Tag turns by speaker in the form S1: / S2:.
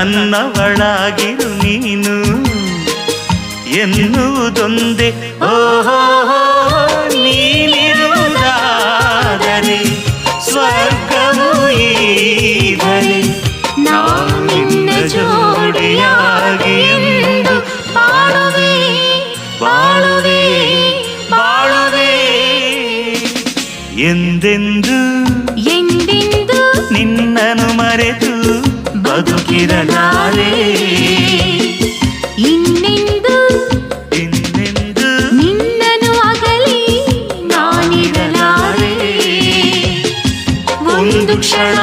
S1: ನನ್ನವಳಾಗಿರು ನೀನು ಎನ್ನುವುದೊಂದೇ. ಓಹೋ ನೀನಿರುವುದಾದರೆ ಸ್ವರ್ಗವು ಈಗಲೇ ನಾನು ನಿನ್ನ ಜೋಡಿಯಾಗಿ ಎಂದು ಬಾಳುವೆ ಬಾಳುವೆ ಬಾಳುವೆ ಎಂದೆಂದು
S2: ಎಂದೆಂದು
S1: ನಿನ್ನನ್ನು ಮರೆತು ಬದುಕಿರಲಾರೆ.
S2: ಇನ್ನೆಂದು
S1: ಇನ್ನೆಂದು
S2: ನಿನ್ನನ್ನು ಅಗಲಿ ನಾನಿರಲಾರೆ.
S1: ಒಂದು ಕ್ಷಣ